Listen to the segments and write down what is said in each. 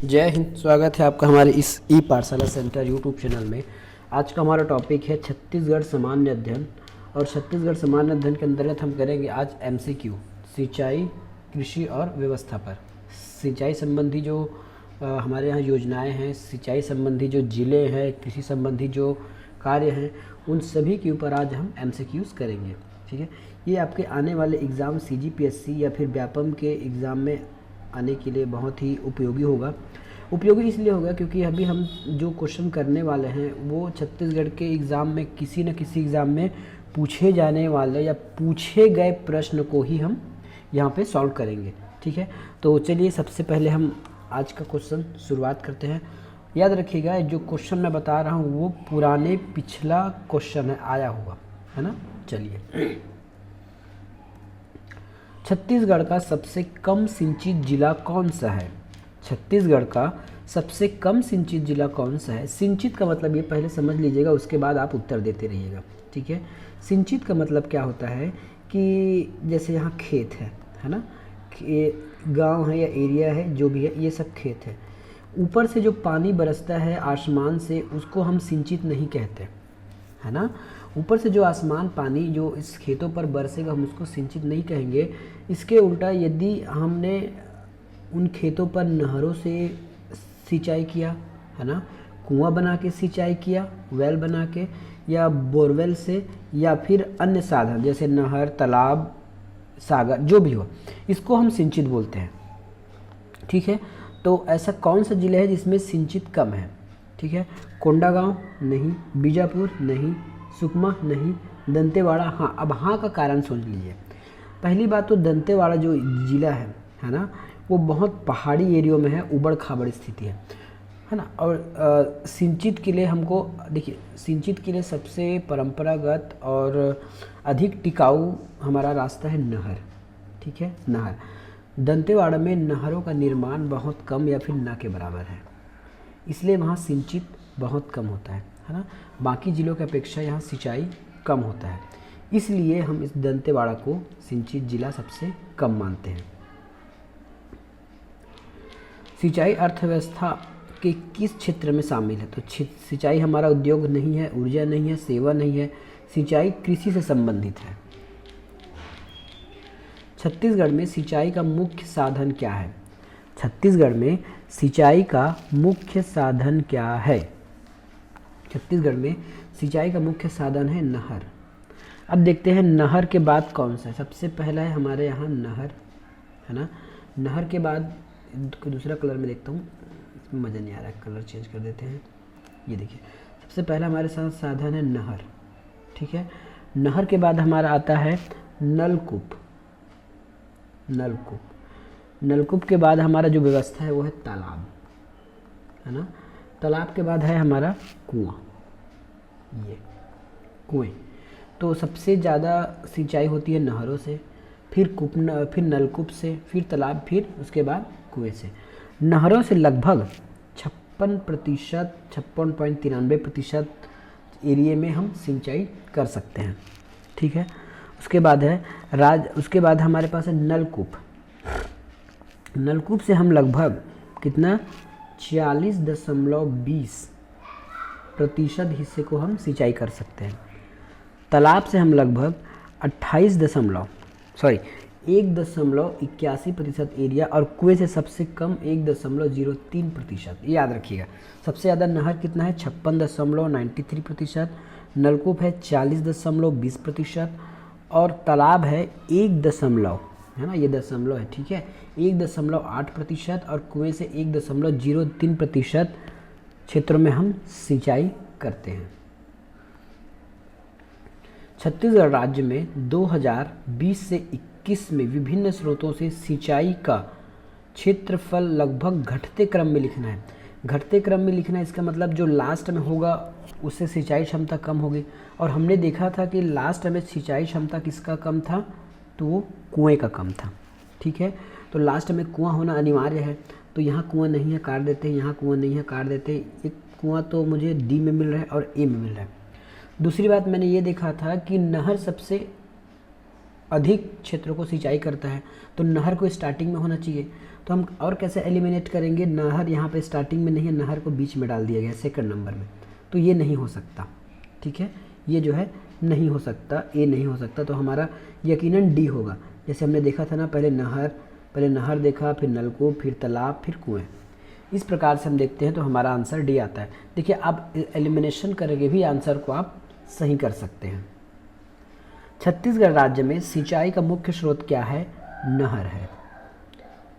जय हिंद। स्वागत है आपका हमारे इस ई पाठशाला सेंटर यूट्यूब चैनल में। आज का हमारा टॉपिक है छत्तीसगढ़ सामान्य अध्ययन, और छत्तीसगढ़ सामान्य अध्ययन के अंतर्गत हम करेंगे आज एमसीक्यू सिंचाई, कृषि और व्यवस्था पर। सिंचाई संबंधी जो हमारे यहाँ योजनाएं हैं, सिंचाई संबंधी जो ज़िले हैं, कृषि संबंधी जो कार्य हैं, उन सभी के ऊपर आज हम एमसीक्यूज़ करेंगे। ठीक है, ये आपके आने वाले एग्ज़ाम सीजीपीएससी या फिर व्यापम के एग्ज़ाम में आने के लिए बहुत ही उपयोगी होगा। उपयोगी इसलिए होगा क्योंकि अभी हम जो क्वेश्चन करने वाले हैं वो छत्तीसगढ़ के एग्ज़ाम में किसी न किसी एग्ज़ाम में पूछे जाने वाले या पूछे गए प्रश्न को ही हम यहाँ पे सॉल्व करेंगे। ठीक है, तो चलिए सबसे पहले हम आज का क्वेश्चन शुरुआत करते हैं। याद रखिएगा, जो क्वेश्चन मैं बता रहा हूँ वो पुराने पिछला क्वेश्चन है, आया हुआ है ना। चलिए, छत्तीसगढ़ का सबसे कम सिंचित जिला कौन सा है? छत्तीसगढ़ का सबसे कम सिंचित जिला कौन सा है? सिंचित का मतलब ये पहले समझ लीजिएगा, उसके बाद आप उत्तर देते रहिएगा। ठीक है, सिंचित का मतलब क्या होता है कि जैसे यहाँ खेत है ना, गांव है या एरिया है, जो भी है, ये सब खेत है। ऊपर से जो पानी बरसता है आसमान से, उसको हम सिंचित नहीं कहते, है ना। ऊपर से जो आसमान पानी जो इस खेतों पर बरसेगा, हम उसको सिंचित नहीं कहेंगे। इसके उल्टा यदि हमने उन खेतों पर नहरों से सिंचाई किया, है ना, कुआं बना के सिंचाई किया, वेल बना के, या बोरवेल से, या फिर अन्य साधन जैसे नहर, तालाब, सागर, जो भी हो, इसको हम सिंचित बोलते हैं। ठीक है, तो ऐसा कौन सा जिला है जिसमें सिंचित कम है? ठीक है, कोंडागांव नहीं, बीजापुर नहीं, सुकमा नहीं, दंतेवाड़ा हाँ। अब हाँ का कारण सोच लीजिए। पहली बात तो दंतेवाड़ा जो ज़िला है ना, वो बहुत पहाड़ी एरियो में है, उबड़ खाबड़ स्थिति है ना। और सिंचित के लिए हमको देखिए, सिंचित के लिए सबसे परंपरागत और अधिक टिकाऊ हमारा रास्ता है नहर। ठीक है, नहर। दंतेवाड़ा में नहरों का निर्माण बहुत कम या फिर ना के बराबर है, इसलिए वहाँ सिंचित बहुत कम होता है ना। बाकी ज़िलों की अपेक्षा यहाँ सिंचाई कम होता है, इसलिए हम इस दंतेवाड़ा को सिंचित जिला सबसे कम मानते हैं। सिंचाई अर्थव्यवस्था के किस क्षेत्र में शामिल है? तो सिंचाई हमारा उद्योग नहीं है, ऊर्जा नहीं है, सेवा नहीं है, सिंचाई कृषि से संबंधित है। छत्तीसगढ़ में सिंचाई का मुख्य साधन क्या है? छत्तीसगढ़ में सिंचाई का मुख्य साधन क्या है? छत्तीसगढ़ में सिंचाई का मुख्य साधन है नहर। अब देखते हैं नहर के बाद कौन सा है। सबसे पहला है हमारे यहाँ नहर, है ना। नहर के बाद दूसरा कलर में देखता हूँ, इसमें मज़ा नहीं आ रहा है, कलर चेंज कर देते हैं। ये देखिए, सबसे पहला हमारे साथ साधन है नहर। ठीक है, नहर के बाद हमारा आता है नलकूप। नलकूप के बाद हमारा जो व्यवस्था है वो है तालाब, है ना। तालाब के बाद है हमारा कुआं, ये कुएं। तो सबसे ज़्यादा सिंचाई होती है नहरों से, फिर नलकूप से, फिर तालाब, फिर उसके बाद कुएं से। नहरों से लगभग 56%, 56.93% एरिया में हम सिंचाई कर सकते हैं। ठीक है, उसके बाद है उसके बाद हमारे पास है नलकूप। नलकूप से हम लगभग कितना 40.20% हिस्से को हम सिंचाई कर सकते हैं। तालाब से हम लगभग 1.81% एरिया, और कुएं से सबसे कम 1.03%। ये याद रखिएगा। सबसे ज़्यादा नहर कितना है 56.93%, नलकूप है 40.20%, और तालाब है 1 है ना, ये दशमलव है, ठीक है, 1.8%, और कुएं से 1.03% क्षेत्रों में हम सिंचाई करते हैं। छत्तीसगढ़ राज्य में 2020 से 21 में विभिन्न स्रोतों से सिंचाई का क्षेत्रफल लगभग घटते क्रम में लिखना है। घटते क्रम में लिखना है, इसका मतलब जो लास्ट में होगा उससे सिंचाई क्षमता कम होगी। और हमने देखा था कि लास्ट में सिंचाई क्षमता किसका कम था, तो वो कुएं का कम था। ठीक है, तो लास्ट में कुआं होना अनिवार्य है। तो यहाँ कुआं नहीं है, काट देते हैं, यहाँ कुआं नहीं है, काट देते हैं। एक कुआं तो मुझे डी में मिल रहा है और ए में मिल रहा है। दूसरी बात मैंने ये देखा था कि नहर सबसे अधिक क्षेत्रों को सिंचाई करता है, तो नहर को स्टार्टिंग में होना चाहिए। तो तो हम और कैसे एलिमिनेट करेंगे, नहर यहाँ पे स्टार्टिंग में नहीं है, नहर को बीच में डाल दिया गया सेकंड नंबर में, तो ये नहीं हो सकता। ठीक है, ये जो है नहीं हो सकता, ए नहीं हो सकता, तो हमारा यकीनन डी होगा। जैसे हमने देखा था ना, पहले नहर देखा, फिर नलकूप, फिर तालाब, फिर कुएँ। इस प्रकार से हम देखते हैं तो हमारा आंसर डी आता है। देखिए आप एलिमिनेशन करके भी आंसर को आप सही कर सकते हैं। छत्तीसगढ़ राज्य में सिंचाई का मुख्य स्रोत क्या है, नहर है।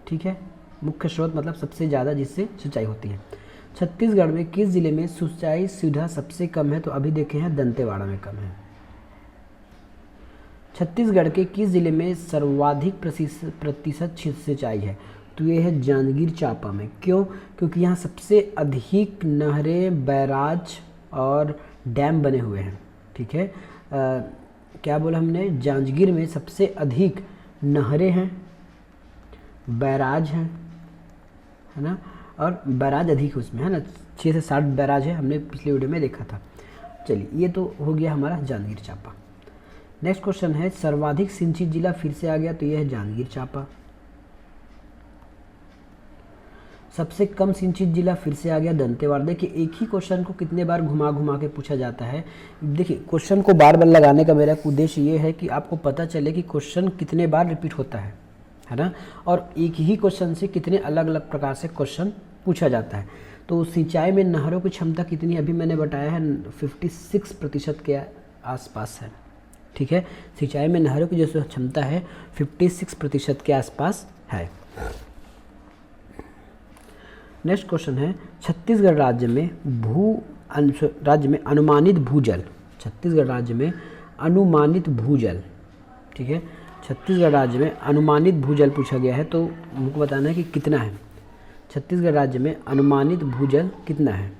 ठीक है, मुख्य स्रोत मतलब सबसे ज़्यादा जिससे सिंचाई होती है। छत्तीसगढ़ में किस जिले में सिंचाई सुविधा सबसे कम है, तो अभी देखे हैं दंतेवाड़ा में कम है। छत्तीसगढ़ के किस जिले में सर्वाधिक प्रतिशत सिंचाई है, तो ये है जांजगीर चांपा में। क्यों, क्योंकि यहाँ सबसे अधिक नहरें, बैराज और डैम बने हुए हैं। ठीक है, क्या बोला हमने, जांजगीर में सबसे अधिक नहरें हैं, बैराज हैं, है ना, और बैराज अधिक उसमें है ना, 6 से 7 बैराज है, हमने पिछले वीडियो में देखा था। चलिए ये तो हो गया हमारा जांजगीर चांपा। नेक्स्ट क्वेश्चन है सर्वाधिक सिंचित जिला, फिर से आ गया, तो यह है जांजगीर चांपा। सबसे कम सिंचित जिला, फिर से आ गया दंतेवाड़ा। देखिए एक ही क्वेश्चन को कितने बार घुमा घुमा के पूछा जाता है। देखिए क्वेश्चन को बार बार लगाने का मेरा उद्देश्य ये है कि आपको पता चले कि क्वेश्चन कितने बार रिपीट होता है ना, और एक ही क्वेश्चन से कितने अलग अलग प्रकार से क्वेश्चन पूछा जाता है। तो सिंचाई में नहरों की क्षमता कितनी, अभी मैंने बताया है 56% के आसपास है। ठीक है, सिंचाई में नहरों की जो क्षमता है 56% के आसपास है। नेक्स्ट क्वेश्चन है छत्तीसगढ़ राज्य में अनुमानित भूजल, छत्तीसगढ़ राज्य में अनुमानित भूजल। ठीक है, छत्तीसगढ़ राज्य में अनुमानित भूजल पूछा गया है, तो हमको बताना है कि कितना है। छत्तीसगढ़ राज्य में अनुमानित भूजल कितना है,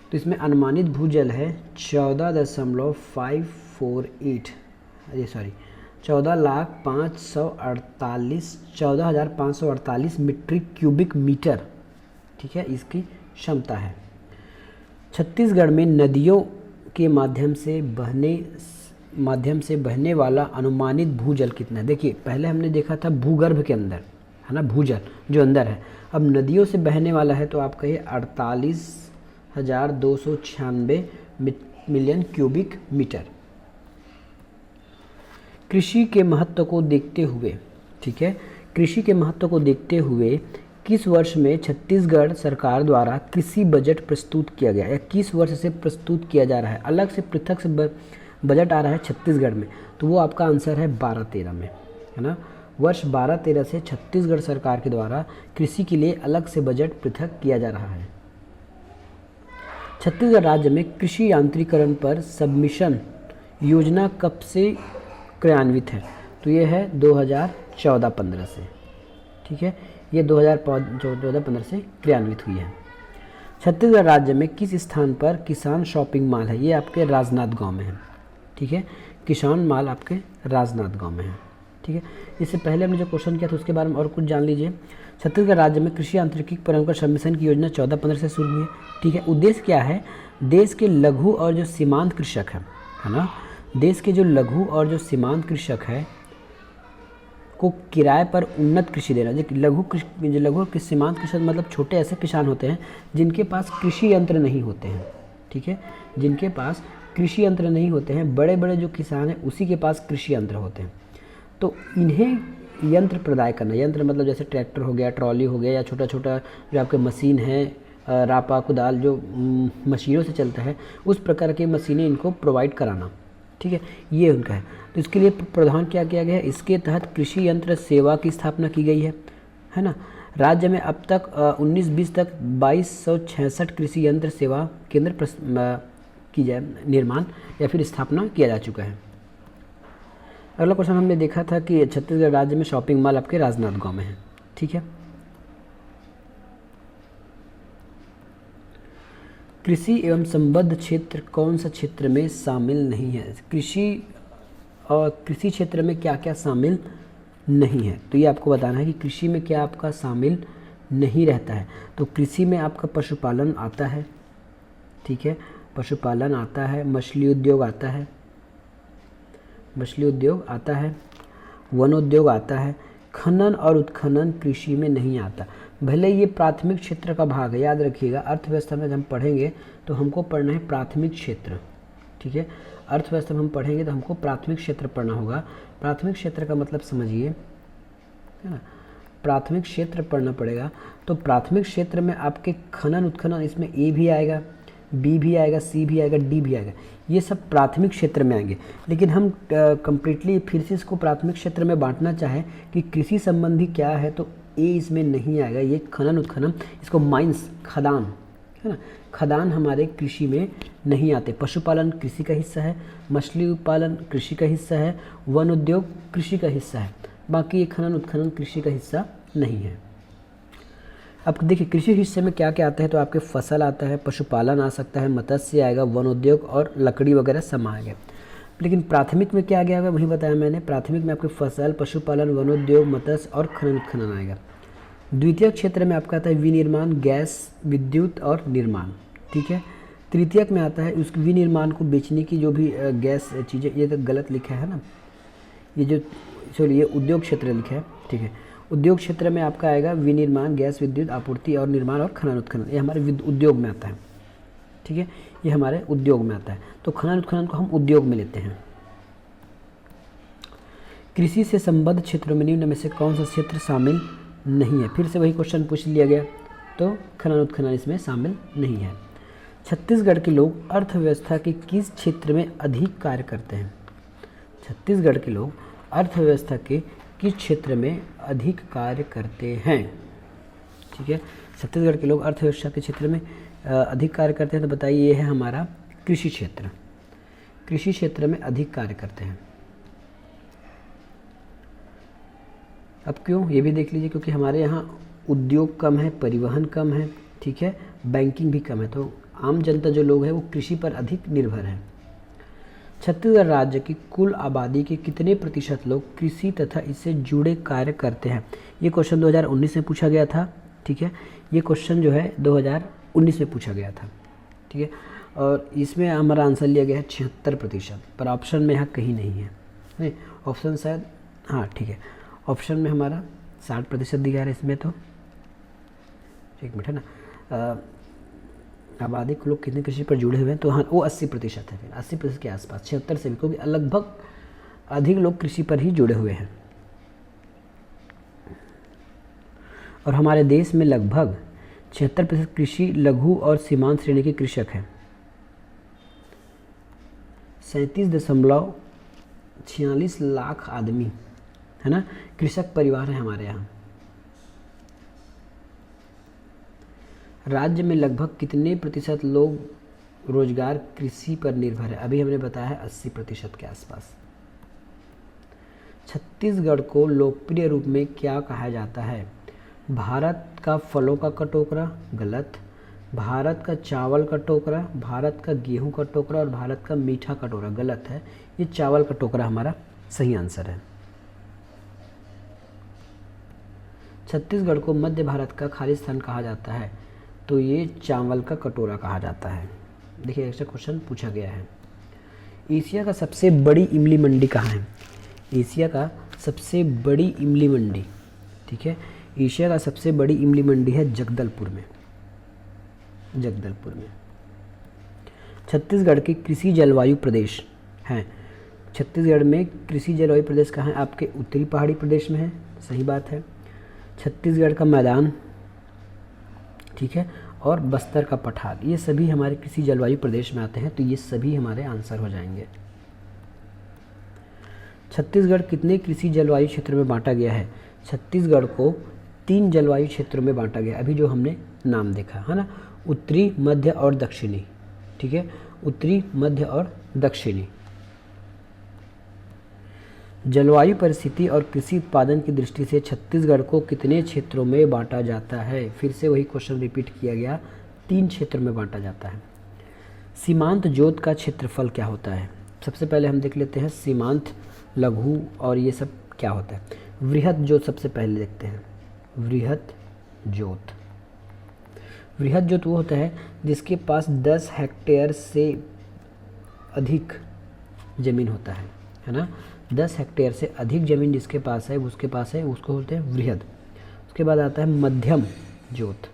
तो इसमें अनुमानित भूजल है 14,548 मीट्रिक क्यूबिक मीटर। ठीक है, इसकी क्षमता है। छत्तीसगढ़ में नदियों के माध्यम से बहने वाला अनुमानित भूजल कितना है। देखिए पहले हमने देखा था भूगर्भ के अंदर, है ना, भूजल जो अंदर है। अब नदियों से बहने वाला है, तो आप कहिए 48,296 मिलियन क्यूबिक मीटर। कृषि के महत्व को देखते हुए, ठीक है, कृषि के महत्व को देखते हुए किस वर्ष में छत्तीसगढ़ सरकार द्वारा कृषि बजट प्रस्तुत किया गया, या किस वर्ष से प्रस्तुत किया जा रहा है, अलग से पृथक से बजट आ रहा है छत्तीसगढ़ में, तो वो आपका आंसर है 12-13 में, है ना। वर्ष 12-13 से छत्तीसगढ़ सरकार के द्वारा कृषि के लिए अलग से बजट पृथक किया जा रहा है। छत्तीसगढ़ राज्य में कृषि यांत्रिकरण पर सबमिशन योजना कब से क्रियान्वित है, तो ये है 2014-15 से। ठीक है, ये 2014-15 से क्रियान्वित हुई है। छत्तीसगढ़ राज्य में किस स्थान पर किसान शॉपिंग मॉल है, ये आपके राजनांदगांव में है। ठीक है, किसान मॉल आपके राजनांदगांव में है। ठीक है, इससे पहले हमने जो क्वेश्चन किया था उसके बारे में और कुछ जान लीजिए। छत्तीसगढ़ राज्य में कृषि यांत्रिकीकरण पर सबमिशन की योजना 14-15 से शुरू हुई है। ठीक है, उद्देश्य क्या है, देश के लघु और जो सीमांत कृषक है ना, देश के जो लघु और जो सीमांत कृषक है को किराए पर उन्नत कृषि देना। जो लघु सीमांत कृषक मतलब छोटे ऐसे किसान होते हैं जिनके पास कृषि यंत्र नहीं होते हैं। ठीक है, जिनके पास कृषि यंत्र नहीं होते हैं, बड़े बड़े जो किसान हैं उसी के पास कृषि यंत्र होते हैं, तो इन्हें यंत्र प्रदाय करना। यंत्र मतलब जैसे ट्रैक्टर हो गया, ट्रॉली हो गया, या छोटा छोटा जो आपके मशीन है, रापा कुदाल जो मशीनों से चलता है, उस प्रकार की मशीनें इनको प्रोवाइड कराना। ठीक है, ये उनका है। तो इसके लिए प्रावधान क्या किया गया है, इसके तहत कृषि यंत्र सेवा की स्थापना की गई है ना। राज्य में अब तक 19-20 तक 2266 कृषि यंत्र सेवा केंद्र की जाए निर्माण या फिर स्थापना किया जा चुका है। अगला क्वेश्चन हमने देखा था कि छत्तीसगढ़ राज्य में शॉपिंग मॉल आपके राजनांदगांव में है। ठीक है, कृषि एवं संबद्ध क्षेत्र कौन सा क्षेत्र में शामिल नहीं है, कृषि और कृषि क्षेत्र में क्या क्या शामिल नहीं है, तो ये आपको बताना है कि कृषि में क्या आपका शामिल नहीं रहता है। तो कृषि में आपका पशुपालन आता है। ठीक है, पशुपालन आता है, मछली उद्योग आता है, वनोद्योग आता है। खनन और उत्खनन कृषि में नहीं आता। भले ये प्राथमिक क्षेत्र का भाग है, याद रखिएगा अर्थव्यवस्था में जब हम पढ़ेंगे तो हमको पढ़ना है प्राथमिक क्षेत्र, ठीक है। अर्थव्यवस्था में हम पढ़ेंगे तो हमको प्राथमिक क्षेत्र पढ़ना होगा। प्राथमिक क्षेत्र का मतलब समझिए, है ना, प्राथमिक क्षेत्र पढ़ना पड़ेगा। तो प्राथमिक क्षेत्र में आपके खनन उत्खनन, इसमें ए भी आएगा, बी भी आएगा, सी भी आएगा, डी भी आएगा, ये सब प्राथमिक क्षेत्र में आएंगे। लेकिन हम कंप्लीटली फिर से इसको प्राथमिक क्षेत्र में बांटना चाहें कि कृषि संबंधी क्या है तो ए इसमें नहीं आएगा। ये खनन उत्खनन, इसको माइंस, खदान, है ना, खदान हमारे कृषि में नहीं आते। पशुपालन कृषि का हिस्सा है, मछली उत्पादन कृषि का हिस्सा है, वन उद्योग कृषि का हिस्सा है, बाकी ये खनन उत्खनन कृषि का हिस्सा नहीं है। अब देखिए कृषि हिस्से में क्या क्या आता है, तो आपके फसल आता है, पशुपालन आ सकता है, मत्स्य आएगा, वन उद्योग और लकड़ी वगैरह सब आएगा। लेकिन प्राथमिक में क्या आ गया होगा वही बताया मैंने। प्राथमिक में आपके फसल, पशुपालन, वन उद्योग, मत्स्य और खनन उत्खनन आएगा। द्वितीयक क्षेत्र में आपका आता है विनिर्माण, गैस, विद्युत और निर्माण, ठीक है। तृतीयक में आता है उस विनिर्माण को बेचने की जो भी गैस चीज़ें, ये तो गलत लिखा है ना, ये जो चलिए उद्योग क्षेत्र लिखा है, ठीक है। उद्योग क्षेत्र में आपका आएगा विनिर्माण, गैस, विद्युत आपूर्ति और निर्माण और खनन उत्खनन, ये हमारे उद्योग में आता है, ठीक है, ये हमारे उद्योग में आता है। तो खनन उत्खनन को हम उद्योग में लेते हैं। कृषि से संबद्ध क्षेत्रों में निम्न में से कौन सा क्षेत्र शामिल नहीं है? फिर से वही क्वेश्चन पूछ लिया गया, तो खनन उत्खनन इसमें शामिल नहीं है। छत्तीसगढ़ के लोग अर्थव्यवस्था के किस क्षेत्र में अधिक कार्य करते हैं? छत्तीसगढ़ के लोग अर्थव्यवस्था के किस क्षेत्र में अधिक कार्य करते हैं? ठीक है, छत्तीसगढ़ के लोग अर्थव्यवस्था के क्षेत्र में अधिक कार्य करते हैं, तो बताइए ये है हमारा कृषि क्षेत्र। कृषि क्षेत्र में अधिक कार्य करते हैं। अब क्यों, ये भी देख लीजिए, क्योंकि हमारे यहाँ उद्योग कम है, परिवहन कम है, ठीक है, बैंकिंग भी कम है, तो आम जनता जो लोग हैं वो कृषि पर अधिक निर्भर है। छत्तीसगढ़ राज्य की कुल आबादी के कितने प्रतिशत लोग कृषि तथा इससे जुड़े कार्य करते हैं? ये क्वेश्चन 2019 में पूछा गया था, ठीक है, ये क्वेश्चन जो है 2019 में पूछा गया था, ठीक है, और इसमें हमारा आंसर लिया गया है 76%, पर ऑप्शन में यहाँ कहीं नहीं है, नहीं ऑप्शन शायद, हाँ ठीक है, ऑप्शन में हमारा 60% दिया है इसमें, तो एक मिनट है ना, आबादी के लोग कितने कृषि पर जुड़े हुए हैं, तो हाँ वो 80% है, फिर 80% के आसपास, 76 से भी, क्योंकि लगभग अधिक लोग कृषि पर ही जुड़े हुए हैं। और हमारे देश में लगभग 76% कृषि लघु और सीमांत श्रेणी के कृषक हैं। 37.46 लाख आदमी, है ना, कृषक परिवार है हमारे यहाँ। राज्य में लगभग कितने प्रतिशत लोग रोजगार कृषि पर निर्भर है? अभी हमने बताया है 80% के आसपास। छत्तीसगढ़ को लोकप्रिय रूप में क्या कहा जाता है? भारत का फलों का कटोकरा, गलत। भारत का चावल का टोकरा, भारत का गेहूं का टोकरा और भारत का मीठा कटोरा, गलत है, ये चावल का टोकरा हमारा सही आंसर है। छत्तीसगढ़ को मध्य भारत का खालिस्तान कहा जाता है, तो ये चावल का कटोरा कहा जाता है। देखिए ऐसा क्वेश्चन पूछा गया है। एशिया का सबसे बड़ी इमली मंडी कहाँ है? एशिया का सबसे बड़ी इमली मंडी, ठीक है, एशिया का सबसे बड़ी इमली मंडी है जगदलपुर में, जगदलपुर में। छत्तीसगढ़ के कृषि जलवायु प्रदेश हैं, छत्तीसगढ़ में कृषि जलवायु प्रदेश कहाँ है? आपके उत्तरी पहाड़ी प्रदेश में है, सही बात है। छत्तीसगढ़ का मैदान, ठीक है, और बस्तर का पठार, ये सभी हमारे कृषि जलवायु प्रदेश में आते हैं, तो ये सभी हमारे आंसर हो जाएंगे। छत्तीसगढ़ कितने कृषि जलवायु क्षेत्र में बांटा गया है? छत्तीसगढ़ को 3 जलवायु क्षेत्रों में बांटा गया, अभी जो हमने नाम देखा है ना, उत्तरी, मध्य और दक्षिणी, ठीक है, उत्तरी, मध्य और दक्षिणी। जलवायु परिस्थिति और कृषि उत्पादन की दृष्टि से छत्तीसगढ़ को कितने क्षेत्रों में बांटा जाता है? फिर से वही क्वेश्चन रिपीट किया गया, 3 क्षेत्रों में बांटा जाता है। सीमांत जोत का क्षेत्रफल क्या होता है? सबसे पहले हम देख लेते हैं सीमांत, लघु और ये सब क्या होता है। वृहत जोत सबसे पहले देखते हैं। वृहत जोत, वृहत जोत वो होता है जिसके पास 10 हेक्टेयर से अधिक जमीन होता है ना, 10 हेक्टेयर से अधिक ज़मीन जिसके पास है उसको बोलते हैं वृहद। उसके बाद आता है मध्यम जोत।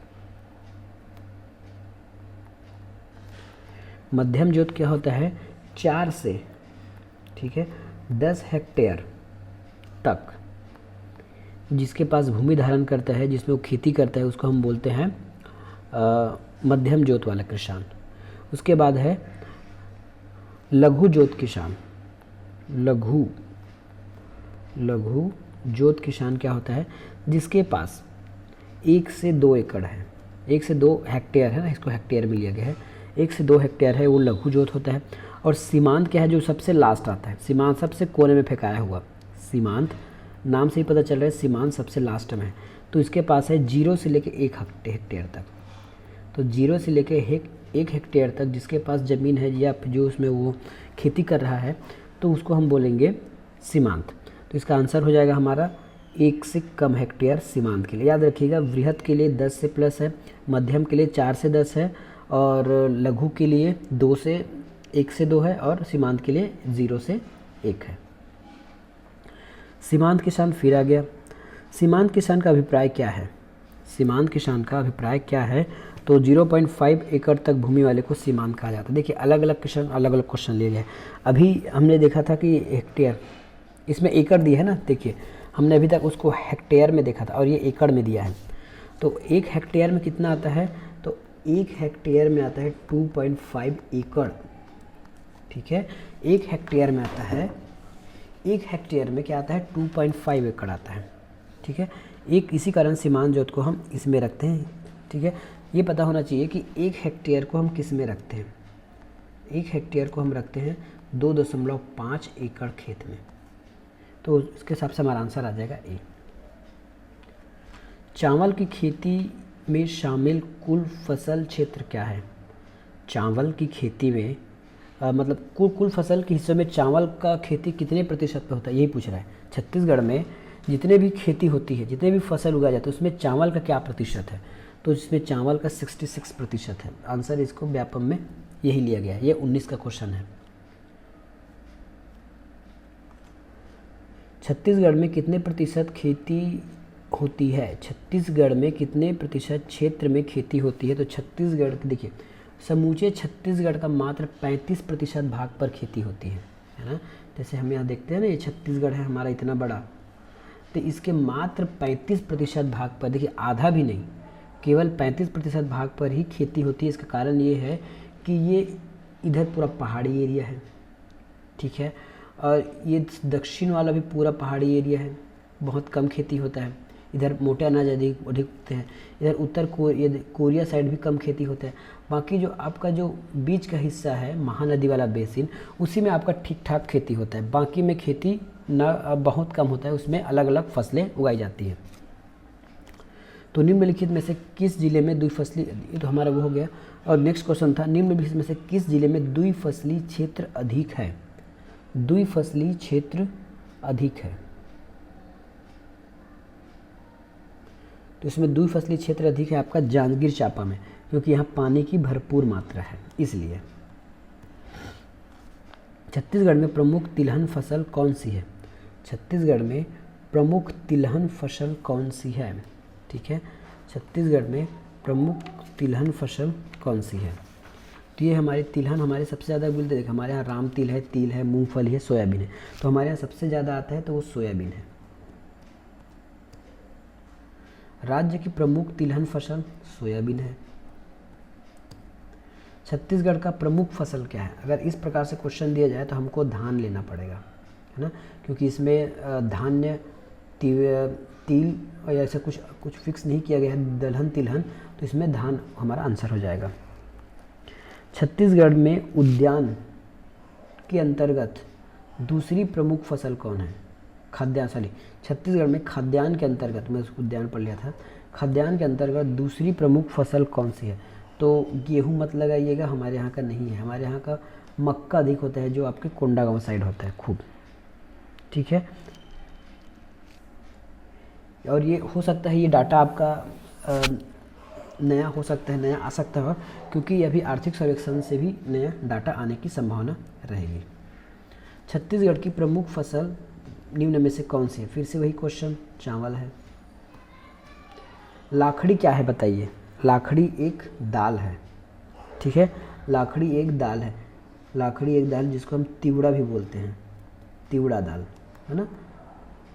मध्यम जोत क्या होता है? 4 से, ठीक है, 10 हेक्टेयर तक जिसके पास भूमि धारण करता है, जिसमें वो खेती करता है, उसको हम बोलते हैं मध्यम जोत वाला किसान। उसके बाद है लघु जोत किसान। लघु जोत किसान क्या होता है? जिसके पास 1 से 2 एकड़ है, 1 से 2 हेक्टेयर है ना, इसको हेक्टेयर में लिया गया है, 1 से 2 हेक्टेयर है, वो लघु जोत होता है। और सीमांत क्या है? जो सबसे लास्ट आता है, सीमांत सबसे कोने में फेंकाया हुआ। सीमांत नाम से ही पता चल रहा है सीमांत सबसे लास्ट में है, तो इसके पास है 0 से लेकर 1 हेक्टेयर तक। तो 0 से लेकर 1 हेक्टेयर तक जिसके पास ज़मीन है या जो उसमें वो खेती कर रहा है, तो उसको हम बोलेंगे सीमांत। तो इसका आंसर हो जाएगा हमारा 1 से कम हेक्टेयर सीमांत के लिए। याद रखिएगा, वृहद के लिए 10 से प्लस है, मध्यम के लिए 4 से 10 है, और लघु के लिए 1 से 2 है, और सीमांत के लिए 0 से 1 है। सीमांत किसान फिर आ गया। सीमांत किसान का अभिप्राय क्या है? सीमांत किसान का अभिप्राय क्या है? तो 0.5 एकड़ तक भूमि वाले को सीमांत कहा जाता है। देखिए, अलग अलग किसान अलग अलग क्वेश्चन लिए गए। अभी हमने देखा था कि हेक्टेयर, इसमें एकड़ दिया है ना, देखिए हमने अभी तक उसको हेक्टेयर में देखा था और ये एकड़ में दिया है। तो 1 हेक्टेयर में कितना आता है? तो 1 हेक्टेयर में आता है 2.5 एकड़, ठीक है। 1 हेक्टेयर में आता है, 1 हेक्टेयर में क्या आता है? 2.5 एकड़ आता है, ठीक है। इसी कारण सीमांत जोत को हम इसमें रखते हैं, ठीक है। ये पता होना चाहिए कि 1 हेक्टेयर को हम किस में रखते हैं। 1 हेक्टेयर को हम रखते हैं 2.5 एकड़ खेत में, तो इसके हिसाब से हमारा आंसर आ जाएगा ए। चावल की खेती में शामिल कुल फसल क्षेत्र क्या है? चावल की खेती में मतलब कुल फसल के हिस्से में चावल का खेती कितने प्रतिशत पे होता है, यही पूछ रहा है। छत्तीसगढ़ में जितने भी खेती होती है, जितने भी फसल उगाया जाता है, उसमें चावल का क्या प्रतिशत है? तो इसमें चावल का 66% है। आंसर इसको व्यापम में यही लिया गया है। ये 19 का क्वेश्चन है। छत्तीसगढ़ में कितने प्रतिशत खेती होती है? छत्तीसगढ़ में कितने प्रतिशत क्षेत्र में खेती होती है? तो छत्तीसगढ़, देखिए समूचे छत्तीसगढ़ का मात्र 35% भाग पर खेती होती है ना। जैसे हम यहाँ देखते हैं ना, ये छत्तीसगढ़ है हमारा इतना बड़ा, तो इसके मात्र 35% भाग पर, देखिए आधा भी नहीं, केवल 35% भाग पर ही खेती होती है। इसका कारण ये है कि ये इधर पूरा पहाड़ी एरिया है, ठीक है, और ये दक्षिण वाला भी पूरा पहाड़ी एरिया है, बहुत कम खेती होता है। इधर मोटे अनाज अधिक होते हैं, इधर उत्तर कोरिया साइड भी कम खेती होता है। बाकी जो आपका जो बीच का हिस्सा है, महानदी वाला बेसिन, उसी में आपका ठीक ठाक खेती होता है। बाकी में खेती बहुत कम होता है, उसमें अलग अलग फसलें उगाई जाती हैं। तो निम्नलिखित में से किस जिले में द्विफसली, ये तो हमारा वो हो गया। और नेक्स्ट क्वेश्चन था, निम्नलिखित में से किस जिले में द्विफसली क्षेत्र अधिक है? द्विफसली क्षेत्र अधिक है, तो इसमें द्विफसली क्षेत्र अधिक है आपका जांजगीर चांपा में, क्योंकि यहाँ पानी की भरपूर मात्रा है इसलिए। छत्तीसगढ़ में प्रमुख तिलहन फसल कौन सी है? छत्तीसगढ़ में प्रमुख तिलहन फसल कौन सी है? ठीक है, छत्तीसगढ़ में प्रमुख तिलहन फसल कौन सी है? तो ये हमारे तिलहन हमारे सबसे ज़्यादा बोलते, देखिए हमारे यहाँ राम तिल है, तिल है, मूंगफली है, सोयाबीन है। तो हमारे यहाँ सबसे ज़्यादा आता है तो वो सोयाबीन है। राज्य की प्रमुख तिलहन फसल सोयाबीन है। छत्तीसगढ़ का प्रमुख फसल क्या है? अगर इस प्रकार से क्वेश्चन दिया जाए तो हमको धान लेना पड़ेगा, है ना, क्योंकि इसमें धान्य तिल और ऐसा कुछ फिक्स नहीं किया गया है, दलहन तिलहन, तो इसमें धान हमारा आंसर हो जाएगा। छत्तीसगढ़ में उद्यान के अंतर्गत दूसरी प्रमुख फसल कौन है? छत्तीसगढ़ में खाद्यान्न के अंतर्गत, मैं उसको उद्यान पढ़ लिया था, खाद्यान्न के अंतर्गत दूसरी प्रमुख फसल कौन सी है? तो गेहूं मत लगाइएगा, हमारे यहाँ का नहीं है। हमारे यहाँ का मक्का अधिक होता है, जो आपके कोंडागांव साइड होता है खूब, ठीक है। और ये हो सकता है ये डाटा आपका नया हो सकता है, नया आ सकता है, क्योंकि अभी आर्थिक सर्वेक्षण से भी नया डाटा आने की संभावना रहेगी। छत्तीसगढ़ की प्रमुख फसल निम्न में से कौन सी है? फिर से वही क्वेश्चन, चावल है। लाखड़ी क्या है बताइए? लाखड़ी एक दाल है, ठीक है, लाखड़ी एक दाल है। लाखड़ी एक दाल जिसको हम तिवड़ा भी बोलते हैं, तिवड़ा दाल है ना,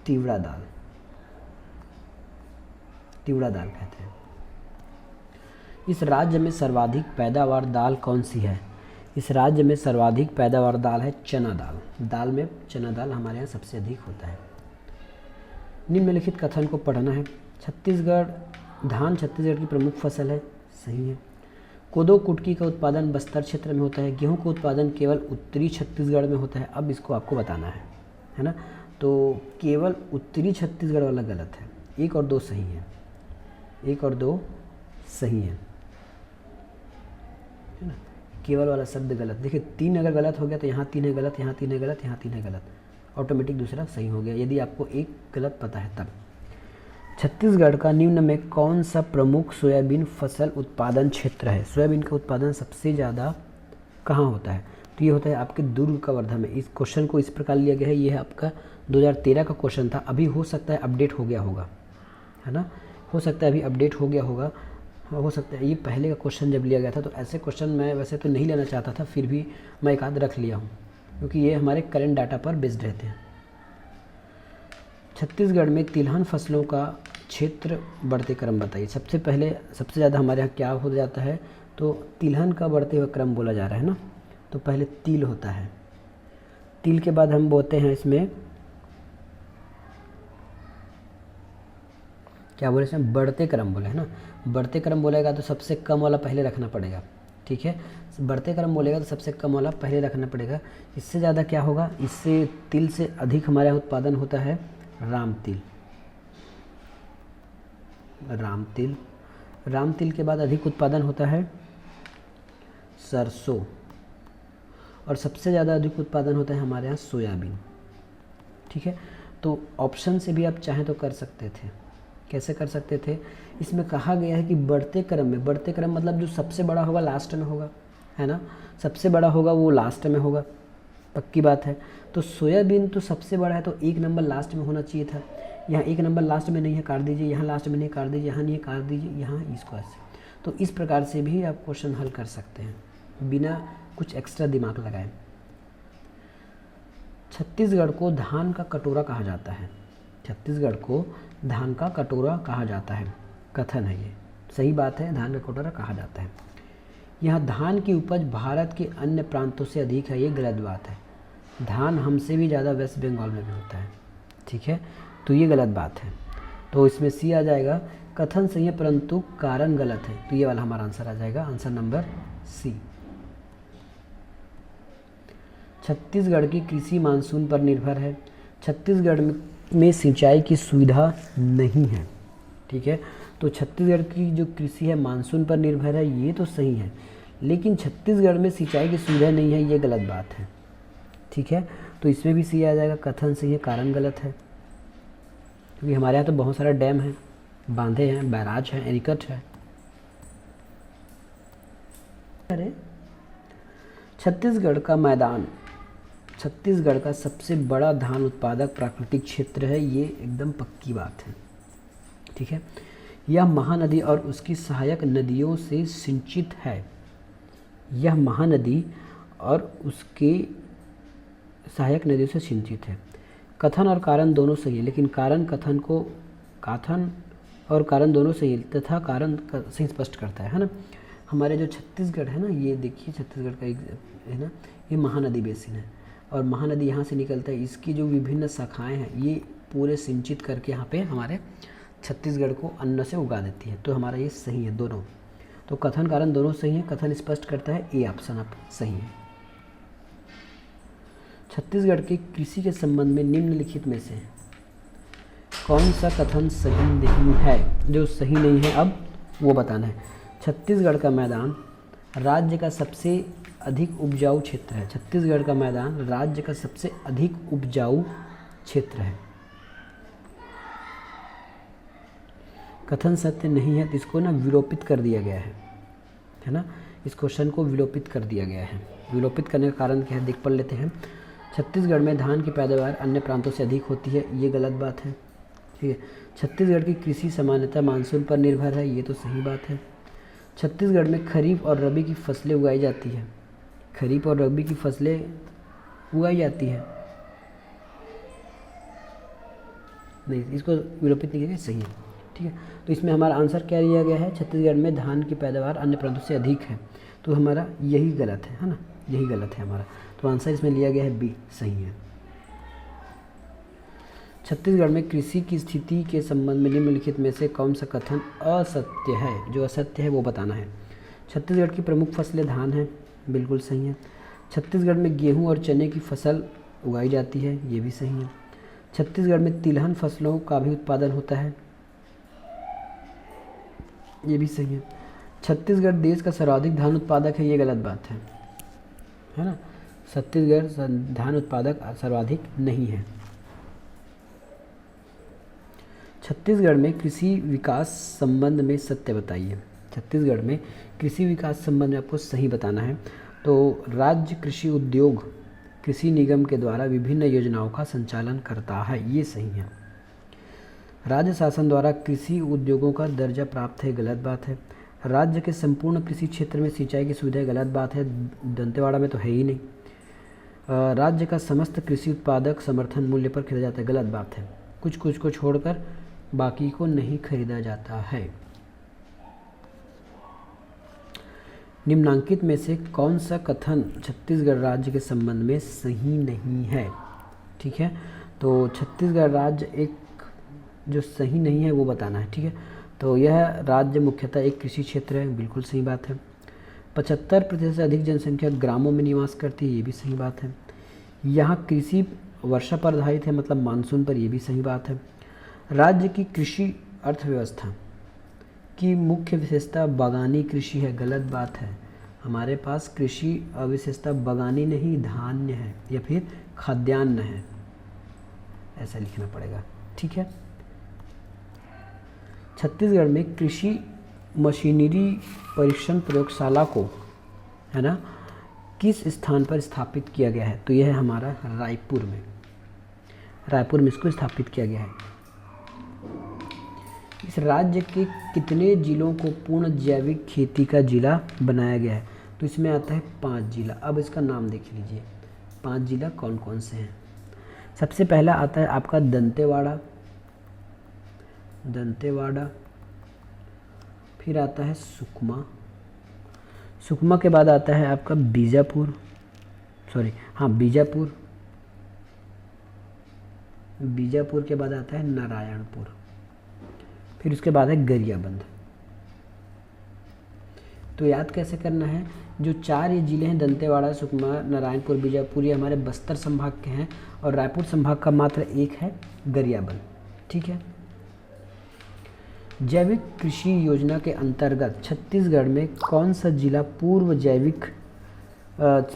तिवड़ा दाल, तिवड़ा दाल कहते हैं। इस राज्य में सर्वाधिक पैदावार दाल कौन सी है? इस राज्य में सर्वाधिक पैदावार दाल है चना दाल। दाल में चना दाल हमारे यहाँ सबसे अधिक होता है। निम्नलिखित कथन को पढ़ना है। धान छत्तीसगढ़ की प्रमुख फसल है, सही है। कोदो कुटकी का उत्पादन बस्तर क्षेत्र में होता है। गेहूं का उत्पादन केवल उत्तरी छत्तीसगढ़ में होता है। अब इसको आपको बताना है ना। तो केवल उत्तरी छत्तीसगढ़ वाला गलत है, 1 और 2 सही है, 1 और 2 सही है ना। केवल वाला शब्द गलत। देखिए 3 अगर गलत हो गया तो यहाँ 3 है गलत, यहाँ 3 है गलत, यहाँ 3 है गलत, ऑटोमेटिक दूसरा सही हो गया, यदि आपको एक गलत पता है तब। छत्तीसगढ़ का निम्न में कौन सा प्रमुख सोयाबीन फसल उत्पादन क्षेत्र है? सोयाबीन का उत्पादन सबसे ज़्यादा कहाँ होता है? तो ये होता है आपके दुर्ग का वर्धा में। इस क्वेश्चन को इस प्रकार लिया गया है, ये है आपका 2013 का क्वेश्चन था। अभी हो सकता है अपडेट हो गया होगा, है ना, हो सकता है अभी अपडेट हो गया होगा, हो सकता है। ये पहले का क्वेश्चन जब लिया गया था तो ऐसे क्वेश्चन मैं वैसे तो नहीं लेना चाहता था, फिर भी मैं एक आध रख लिया हूँ क्योंकि ये हमारे करंट डाटा पर बेस्ड रहते हैं। छत्तीसगढ़ में तिलहन फसलों का क्षेत्र बढ़ते क्रम बताइए। सबसे पहले सबसे ज़्यादा हमारे यहाँ क्या हो जाता है? तो तिलहन का बढ़ते हुए क्रम बोला जा रहा है ना। तो पहले तिल होता है, तिल के बाद हम बोलते हैं इसमें क्या बोले, इसमें बढ़ते क्रम बोले है ना। बढ़ते क्रम बोलेगा तो सबसे कम वाला पहले रखना पड़ेगा, ठीक है। बढ़ते क्रम बोलेगा तो सबसे कम वाला पहले रखना पड़ेगा। इससे ज़्यादा क्या होगा? इससे तिल से अधिक हमारे यहाँ उत्पादन होता है राम तिल। राम तिल के बाद अधिक उत्पादन होता है सरसों, और सबसे ज़्यादा अधिक उत्पादन होता है हमारे यहाँ सोयाबीन, ठीक है। तो ऑप्शन से भी आप चाहें तो कर सकते थे। कैसे कर सकते थे? इसमें कहा गया है कि बढ़ते क्रम में, बढ़ते क्रम मतलब जो सबसे बड़ा होगा लास्ट में होगा, है ना, सबसे बड़ा होगा वो लास्ट में होगा, पक्की बात है। तो सोयाबीन तो सबसे बड़ा है तो 1 नंबर लास्ट में होना चाहिए था। यहाँ 1 नंबर लास्ट में नहीं है, काट दीजिए, यहाँ लास्ट में नहीं काट दीजिए, यहाँ नहीं काट दीजिए, यहाँ इसको ऐसे। तो इस प्रकार से भी आप क्वेश्चन हल कर सकते हैं बिना कुछ एक्स्ट्रा दिमाग लगाए। छत्तीसगढ़ को धान का कटोरा कहा जाता है। छत्तीसगढ़ को धान का कटोरा कहा जाता है, कथन है ये, सही बात है, धान का कटोरा कहा जाता है। यहाँ धान की उपज भारत के अन्य प्रांतों से अधिक है, ये गलत बात है। धान हमसे भी ज़्यादा वेस्ट बंगाल में भी होता है, ठीक है, तो ये गलत बात है। तो इसमें सी आ जाएगा। कथन सही है परंतु कारण गलत है, तो ये वाला हमारा आंसर आ जाएगा, आंसर नंबर सी। छत्तीसगढ़ की कृषि मानसून पर निर्भर है। छत्तीसगढ़ में सिंचाई की सुविधा नहीं है, ठीक है। तो छत्तीसगढ़ की जो कृषि है मानसून पर निर्भर है, ये तो सही है, लेकिन छत्तीसगढ़ में सिंचाई की सुविधा नहीं है, ये गलत बात है, ठीक है। तो इसमें भी सी आ जाएगा। कथन सही है, कारण गलत है, क्योंकि हमारे यहाँ तो बहुत सारा डैम है, बांधे हैं, बैराज हैं, एनीकट है। अरे छत्तीसगढ़ का मैदान, छत्तीसगढ़ का सबसे बड़ा धान उत्पादक प्राकृतिक क्षेत्र है, ये एकदम पक्की बात है, ठीक है। यह महानदी और उसकी सहायक नदियों से सिंचित है। यह महानदी और उसके सहायक नदियों से सिंचित है। कथन और कारण दोनों सही है, लेकिन कथन और कारण दोनों सही है तथा कारण सही स्पष्ट करता है ना। हमारे जो छत्तीसगढ़ है ना, ये देखिए छत्तीसगढ़ का एक है ना, ये महानदी बेसिन है और महानदी यहाँ से निकलता है। इसकी जो विभिन्न शाखाएं हैं ये पूरे सिंचित करके यहाँ पे हमारे छत्तीसगढ़ को अन्न से उगा देती है। तो हमारा ये सही है दोनों। तो कथन कारण दोनों सही है, कथन स्पष्ट करता है, ए ऑप्शन आप सही है। छत्तीसगढ़ के कृषि के संबंध में निम्नलिखित में से कौन सा कथन सही नहीं है? जो सही नहीं है अब वो बताना है। छत्तीसगढ़ का मैदान राज्य का सबसे अधिक उपजाऊ क्षेत्र है। छत्तीसगढ़ का मैदान राज्य का सबसे अधिक उपजाऊ क्षेत्र है। कथन सत्य नहीं है तो इसको ना विलोपित कर दिया गया है ना, इस क्वेश्चन को विलोपित कर दिया गया है। विलोपित करने का कारण क्या है देख पढ़ लेते हैं। छत्तीसगढ़ में धान की पैदावार अन्य प्रांतों से अधिक होती है, ये गलत बात है। ठीक है। छत्तीसगढ़ की कृषि सामान्यतः मानसून पर निर्भर है, ये तो सही बात है। छत्तीसगढ़ में खरीफ और रबी की फसलें उगाई जाती है, खरीफ और रबी की फसलें उगाई जाती है, नहीं इसको विलोपित नहीं किया, सही है। ठीक है, तो इसमें हमारा आंसर क्या लिया गया है, छत्तीसगढ़ में धान की पैदावार अन्य प्रांतों से अधिक है, तो हमारा यही गलत है ना, यही गलत है हमारा, तो आंसर इसमें लिया गया है बी, सही है। छत्तीसगढ़ में कृषि की स्थिति के संबंध में निम्नलिखित में से कौन सा कथन असत्य है, जो असत्य है वो बताना है। छत्तीसगढ़ की प्रमुख फसलें धान हैं, बिल्कुल सही है। छत्तीसगढ़ में गेहूं और चने की फसल उगाई जाती है, ये भी सही है। छत्तीसगढ़ में तिलहन फसलों का भी उत्पादन होता है, ये भी सही है। छत्तीसगढ़ देश का सर्वाधिक धान उत्पादक है, ये गलत बात है ना। छत्तीसगढ़ धान उत्पादक सर्वाधिक नहीं है। छत्तीसगढ़ में कृषि विकास संबंध में सत्य बताइए। छत्तीसगढ़ में कृषि विकास संबंध में आपको सही बताना है। तो राज्य कृषि उद्योग कृषि निगम के द्वारा विभिन्न योजनाओं का संचालन करता है, ये सही है। राज्य शासन द्वारा कृषि उद्योगों का दर्जा प्राप्त है, गलत बात है। राज्य के संपूर्ण कृषि क्षेत्र में सिंचाई की सुविधा, गलत बात है, दंतेवाड़ा में तो है ही नहीं। राज्य का समस्त कृषि उत्पादक समर्थन मूल्य पर खरीदा जाता है, गलत बात है। कुछ कुछ को छोड़कर बाकी को नहीं खरीदा जाता है। निम्नांकित में से कौन सा कथन छत्तीसगढ़ राज्य के संबंध में सही नहीं है। ठीक है, तो छत्तीसगढ़ राज्य एक जो सही नहीं है वो बताना है। ठीक है, तो यह राज्य मुख्यतः एक कृषि क्षेत्र है, बिल्कुल सही बात है। 75% से अधिक जनसंख्या ग्रामों में निवास करती है, ये भी सही बात है। यहाँ कृषि वर्षा पर आधारित है, मतलब मानसून पर, ये भी सही बात है। राज्य की कृषि अर्थव्यवस्था की मुख्य विशेषता बागानी कृषि है, गलत बात है। हमारे पास कृषि विशेषता बागानी नहीं धान्य है या फिर खाद्यान्न है, ऐसा लिखना पड़ेगा। ठीक है, छत्तीसगढ़ में कृषि मशीनरी परीक्षण प्रयोगशाला को, है ना, किस स्थान पर स्थापित किया गया है, तो यह है हमारा रायपुर में। रायपुर में इसको स्थापित किया गया है। इस राज्य के कितने जिलों को पूर्ण जैविक खेती का जिला बनाया गया है, तो इसमें आता है 5 जिला। अब इसका नाम देख लीजिए, 5 जिला कौन कौन से हैं। सबसे पहला आता है आपका दंतेवाड़ा, दंतेवाड़ा, फिर आता है सुकमा, सुकमा के बाद आता है आपका बीजापुर, बीजापुर, बीजापुर के बाद आता है नारायणपुर, फिर उसके बाद है गरियाबंद। तो याद कैसे करना है, जो 4 ये जिले हैं दंतेवाड़ा, सुकमा, नारायणपुर, बीजापुर, ये हमारे बस्तर संभाग के हैं और रायपुर संभाग का मात्र एक है गरियाबंद। ठीक है, जैविक कृषि योजना के अंतर्गत छत्तीसगढ़ में कौन सा जिला पूर्व जैविक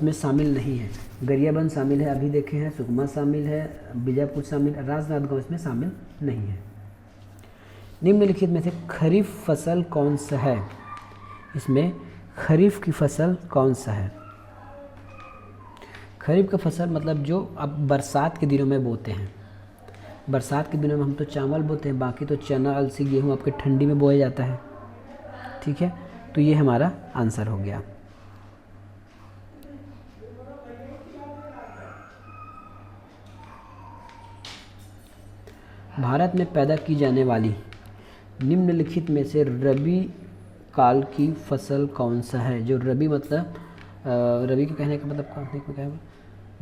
में शामिल नहीं है। गरियाबंद शामिल है, अभी देखे हैं, सुकमा शामिल है, बीजापुर शामिल है, राजनांदगांव इसमें शामिल नहीं है। निम्नलिखित में से खरीफ फसल कौन सा है, इसमें खरीफ की फसल कौन सा है। खरीफ का फसल मतलब जो अब बरसात के दिनों में बोते हैं, बरसात के दिनों में हम तो चावल बोते हैं, बाकी तो चना, अलसी, गेहूँ आपके ठंडी में बोया जाता है। ठीक है, तो ये हमारा आंसर हो गया। भारत में पैदा की जाने वाली निम्नलिखित में से रबी काल की फसल कौन सा है। जो रबी मतलब रबी के कहने का मतलब क्या है,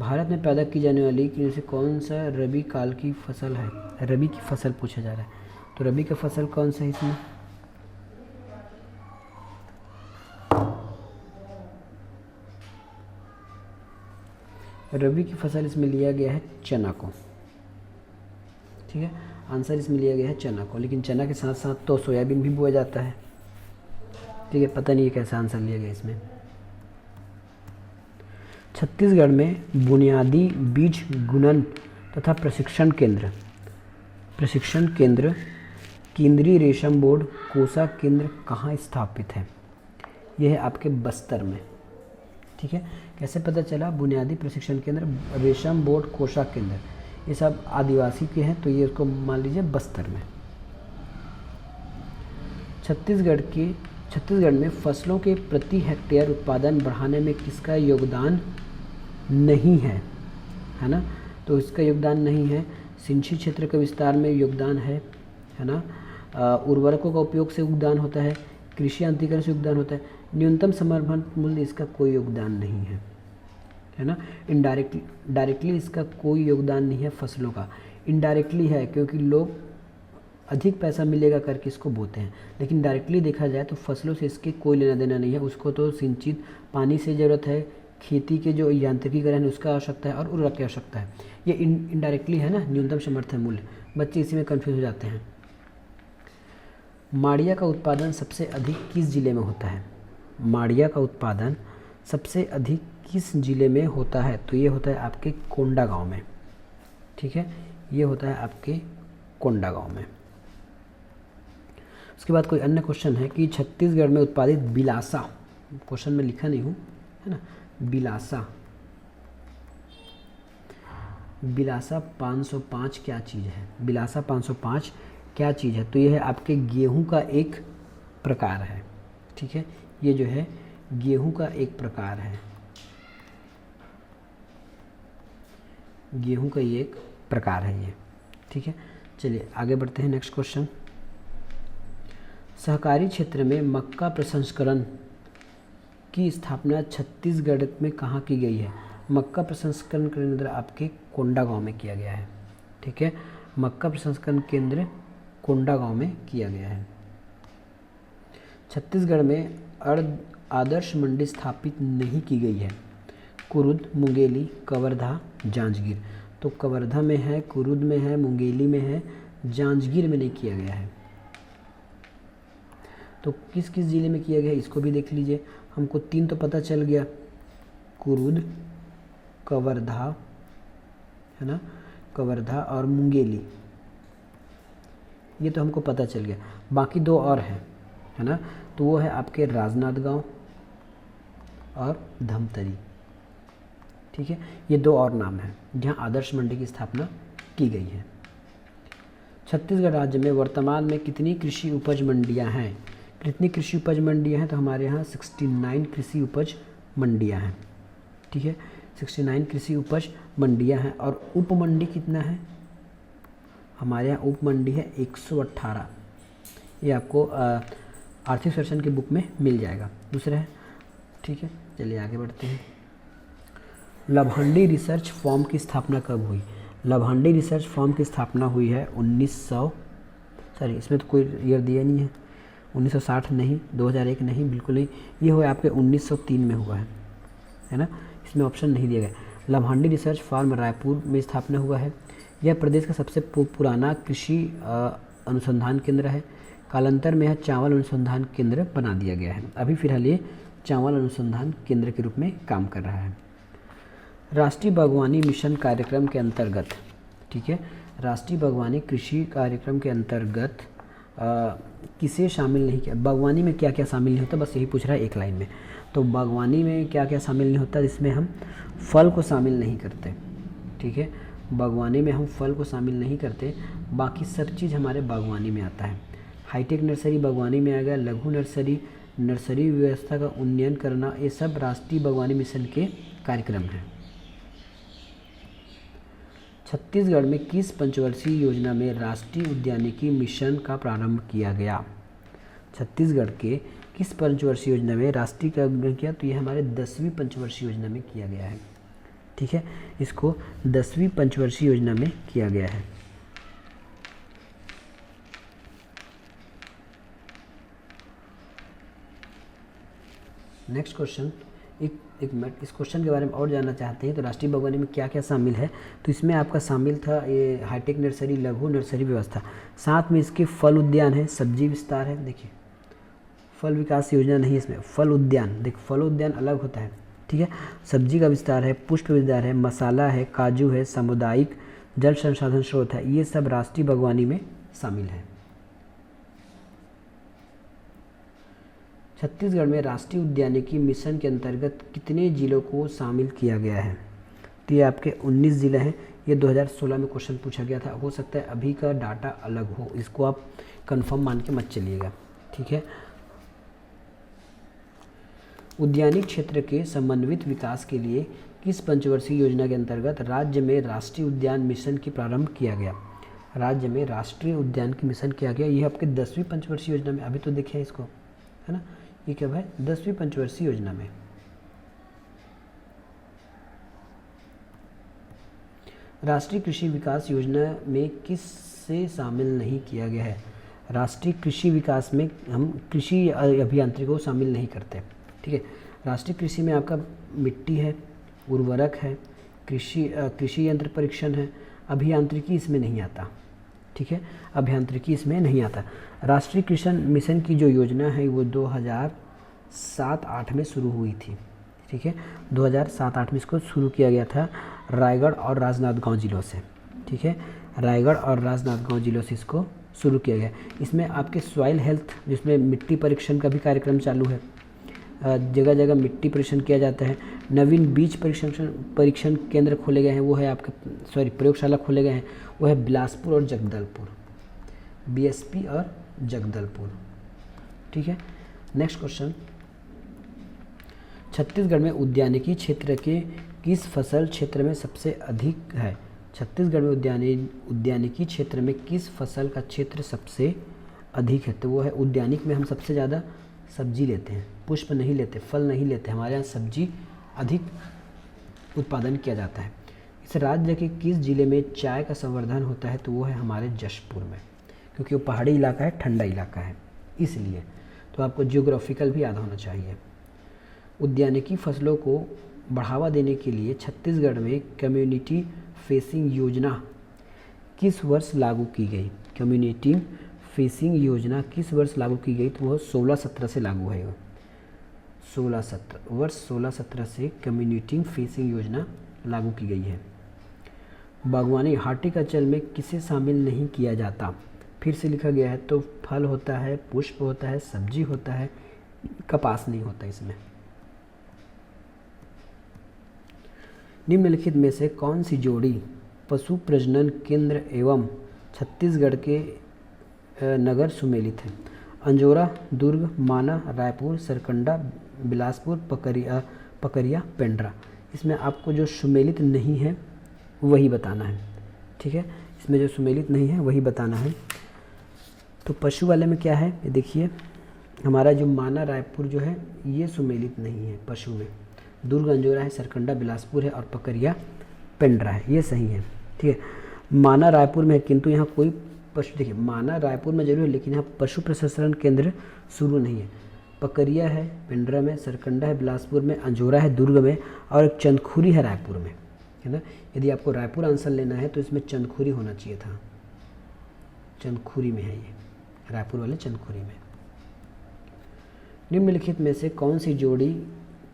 भारत में पैदा की जाने वाली कि से कौन सा रबी काल की फसल है, रबी की फसल पूछा जा रहा है। तो रबी का फसल कौन सा है इसमें, रबी की फसल इसमें लिया गया है चना को। ठीक है, आंसर इसमें लिया गया है चना को, लेकिन चना के साथ साथ तो सोयाबीन भी बोया जाता है। ठीक है, पता नहीं कैसा आंसर लिया गया इसमें। छत्तीसगढ़ में बुनियादी बीज गुणन तथा प्रशिक्षण केंद्र केंद्रीय रेशम बोर्ड कोसा केंद्र कहाँ स्थापित है। यह है आपके बस्तर में। ठीक है। कैसे पता चला? बुनियादी प्रशिक्षण केंद्र, रेशम बोर्ड, कोषा केंद्र, ये सब आदिवासी के हैं, तो ये उसको मान लीजिए बस्तर में। छत्तीसगढ़ में फसलों के प्रति हेक्टेयर उत्पादन बढ़ाने में किसका योगदान नहीं है, है ना? तो इसका योगदान नहीं है। सिंचित क्षेत्र के विस्तार में योगदान है ना? उर्वरकों का उपयोग से योगदान होता है, कृषि यांत्रिकरण से योगदान होता है, न्यूनतम समर्थन मूल्य इसका कोई योगदान नहीं है ना? डायरेक्टली इसका कोई योगदान नहीं है फसलों का, इनडायरेक्टली है, क्योंकि लोग अधिक पैसा मिलेगा करके इसको बोते हैं, लेकिन डायरेक्टली देखा जाए तो फसलों से इसके कोई लेना देना नहीं है। उसको तो सिंचित पानी से ज़रूरत है, खेती के जो यांत्रिकीकरण है उसका आवश्यकता है, और उर्वरक की आवश्यकता है। ये इनडायरेक्टली है ना, न्यूनतम समर्थन मूल्य। बच्चे इसी में कन्फ्यूज हो जाते हैं। माड़िया का उत्पादन सबसे अधिक किस जिले में होता है? माड़िया का उत्पादन सबसे अधिक किस जिले में होता है? तो ये होता है आपके कोंडागांव में। ठीक है, ये होता है आपके कोंडागांव में। उसके बाद कोई अन्य क्वेश्चन है कि छत्तीसगढ़ में उत्पादित बिलासा, क्वेश्चन में लिखा नहीं हूँ, है ना, बिलासा 505 क्या चीज़ है? बिलासा 505 क्या चीज़ है? तो ये है आपके गेहूं का एक प्रकार है। ठीक है, ये जो है गेहूं का एक प्रकार है, गेहूं का ये एक प्रकार है ये। ठीक है, चलिए आगे बढ़ते हैं। नेक्स्ट क्वेश्चन, सहकारी क्षेत्र में मक्का प्रसंस्करण की स्थापना छत्तीसगढ़ में कहाँ की गई है? मक्का प्रसंस्करण केंद्र आपके कोंडागांव में किया गया है। ठीक है, मक्का प्रसंस्करण केंद्र कोंडागांव में किया गया है। छत्तीसगढ़ में आदर्श मंडी स्थापित नहीं की गई है। कुरुद, मुंगेली, कवर्धा, जांजगीर। तो कवर्धा में है, कुरुद में है, मुंगेली में है, जांजगीर में नहीं किया गया है। तो किस किस ज़िले में किया गया है इसको भी देख लीजिए। हमको 3 तो पता चल गया, कुरुद, कवर्धा, है ना, कवर्धा और मुंगेली, ये तो हमको पता चल गया। बाकी 2 और हैं, है ना, तो वो है आपके राजनांदगांव और धमतरी। ठीक है, ये 2 और नाम हैं जहाँ आदर्श मंडी की स्थापना की गई है। छत्तीसगढ़ राज्य में वर्तमान में कितनी कृषि उपज मंडियाँ हैं? कितनी कृषि उपज मंडियाँ हैं? तो हमारे यहाँ 69 कृषि उपज मंडियाँ हैं। ठीक है, 69 कृषि उपज मंडियाँ हैं। और उप मंडी कितना है? हमारे यहाँ उप मंडी है 118। ये आपको आर्थिक सर्वेक्षण की बुक में मिल जाएगा। दूसरा है, ठीक है, चलिए आगे बढ़ते हैं। लभांडी रिसर्च फॉर्म की स्थापना कब हुई? लभांडी रिसर्च फॉर्म की स्थापना हुई है 1900, सॉरी इसमें तो कोई ईयर दिया नहीं है, 1960 नहीं, 2001 नहीं, बिल्कुल नहीं, ये हुआ आपके 1903 में हुआ है ना, इसमें ऑप्शन नहीं दिया गया। लभांडी रिसर्च फार्म रायपुर में स्थापना हुआ है। यह प्रदेश का सबसे पुराना कृषि अनुसंधान केंद्र है। कालांतर में यह चावल अनुसंधान केंद्र बना दिया गया है। अभी फिलहाल ये चावल अनुसंधान केंद्र के रूप में काम कर रहा है। राष्ट्रीय बागवानी मिशन कार्यक्रम के अंतर्गत, ठीक है, राष्ट्रीय बागवानी कृषि कार्यक्रम के अंतर्गत किसे शामिल नहीं किया? बागवानी में क्या क्या शामिल नहीं होता, बस यही पूछ रहा है एक लाइन में। तो बागवानी में क्या क्या शामिल नहीं होता? जिसमें हम फल को शामिल नहीं करते। ठीक है, बागवानी में हम फल को शामिल नहीं करते, बाकी सब चीज़ हमारे बागवानी में आता है। हाईटेक नर्सरी बागवानी में आ गया, लघु नर्सरी, नर्सरी व्यवस्था का उन्नयन करना, ये सब राष्ट्रीय बागवानी मिशन के कार्यक्रम हैं। छत्तीसगढ़ में किस पंचवर्षीय योजना में राष्ट्रीय उद्यानिकी मिशन का प्रारंभ किया गया? छत्तीसगढ़ के किस पंचवर्षीय योजना में राष्ट्रीय का किया? तो ये हमारे 10वीं पंचवर्षीय योजना में किया गया है। ठीक है, इसको 10वीं पंचवर्षीय योजना में किया गया है। नेक्स्ट क्वेश्चन, एक मिनट, इस क्वेश्चन के बारे में और जानना चाहते हैं तो राष्ट्रीय बागवानी में क्या क्या शामिल है? तो इसमें आपका शामिल था ये हाईटेक नर्सरी, लघु नर्सरी व्यवस्था, साथ में इसके फल उद्यान है, सब्जी विस्तार है। देखिए फल विकास योजना नहीं, इसमें फल उद्यान, देखिए फल उद्यान अलग होता है। ठीक है, सब्जी का विस्तार है, पुष्प विस्तार है, मसाला है, काजू है, सामुदायिक जल संसाधन स्रोत है, ये सब राष्ट्रीय बागवानी में शामिल है। छत्तीसगढ़ में राष्ट्रीय उद्यानिकी मिशन के अंतर्गत कितने जिलों को शामिल किया गया है? तो ये आपके 19 ज़िले हैं। ये 2016 में क्वेश्चन पूछा गया था, हो सकता है अभी का डाटा अलग हो, इसको आप कंफर्म मान के मत चलिएगा, ठीक है। उद्यानिक क्षेत्र के समन्वित विकास के लिए किस पंचवर्षीय योजना के अंतर्गत राज्य में राष्ट्रीय उद्यान मिशन की प्रारंभ किया गया? राज्य में राष्ट्रीय उद्यान की मिशन किया गया, ये आपके 10वीं पंचवर्षीय योजना में, अभी तो देखिए इसको, है ना, ये क्या है 10वीं पंचवर्षीय योजना में। राष्ट्रीय कृषि विकास योजना में किससे शामिल नहीं किया गया है? राष्ट्रीय कृषि विकास में हम कृषि अभियांत्रिकी को शामिल नहीं करते, ठीक है। राष्ट्रीय कृषि में आपका मिट्टी है, उर्वरक है, कृषि यंत्र परीक्षण है, अभियांत्रिकी इसमें नहीं आता, ठीक है, अभियांत्रिकी इसमें नहीं आता। राष्ट्रीय कृषि मिशन की जो योजना है वो 2007-8 में शुरू हुई थी, ठीक है, 2007-8 में इसको शुरू किया गया था रायगढ़ और राजनांदगांव जिलों से, ठीक है, रायगढ़ और राजनांदगांव जिलों से इसको शुरू किया गया। इसमें आपके सॉइल हेल्थ, जिसमें मिट्टी परीक्षण का भी कार्यक्रम चालू है, जगह जगह मिट्टी परीक्षण किया जाता है। नवीन बीज परीक्षण केंद्र खोले गए हैं, वो है आपके प्रयोगशाला खोले गए हैं, वो है बिलासपुर और जगदलपुर, बीएसपी और जगदलपुर, ठीक है। नेक्स्ट क्वेश्चन, छत्तीसगढ़ में उद्यानिकी क्षेत्र के किस फसल क्षेत्र में सबसे अधिक है? छत्तीसगढ़ में उद्यानिकी क्षेत्र में किस फसल का क्षेत्र सबसे अधिक है? तो वो है उद्यानिक में हम सबसे ज़्यादा सब्जी लेते हैं, पुष्प नहीं लेते, फल नहीं लेते, हमारे यहाँ सब्जी अधिक उत्पादन किया जाता है। इस राज्य के किस जिले में चाय का संवर्धन होता है? तो वो है हमारे जशपुर में, क्योंकि वो पहाड़ी इलाका है, ठंडा इलाका है, इसलिए। तो आपको जियोग्राफिकल भी याद होना चाहिए। उद्यानिकी फसलों को बढ़ावा देने के लिए छत्तीसगढ़ में कम्युनिटी फेसिंग योजना किस वर्ष लागू की गई? कम्युनिटी फेसिंग योजना किस वर्ष लागू की गई? तो वह 16-17 से लागू है। 16-17 से कम्युनिटी फेसिंग योजना लागू की गई है। बागवानी हार्टिकल्चर में किसे शामिल नहीं किया जाता? फिर से लिखा गया है, तो फल होता है, पुष्प होता है, सब्जी होता है, कपास नहीं होता इसमें। निम्नलिखित में से कौन सी जोड़ी पशु प्रजनन केंद्र एवं छत्तीसगढ़ के नगर सुमेलित है? अंजोरा, दुर्ग, माना, रायपुर, सरकंडा, बिलासपुर, पकरिया, पेंड्रा। इसमें आपको जो सुमेलित नहीं है वही बताना है, ठीक है, इसमें जो सुमेलित नहीं है वही बताना है। तो पशु वाले में क्या है, ये देखिए, हमारा जो माना रायपुर जो है ये सुमेलित नहीं है पशु में। दुर्ग अंजोरा है, सरकंडा बिलासपुर है और पकरिया पेंड्रा है, ये सही है, ठीक है। माना रायपुर में है, किंतु यहाँ कोई पशु, देखिए माना रायपुर में जरूर है लेकिन यहाँ पशु प्रसंस्करण केंद्र शुरू नहीं है। पकरिया है पेंड्रा में, सरकंडा है बिलासपुर में, अंजोरा है दुर्ग में और एक चंदखुरी है रायपुर में, है ना। यदि आपको रायपुर आंसर लेना है तो इसमें चंदखुरी होना चाहिए था, चंदखुरी में है ये, रायपुर वाले चंदखुरी में। निम्नलिखित में से कौन सी जोड़ी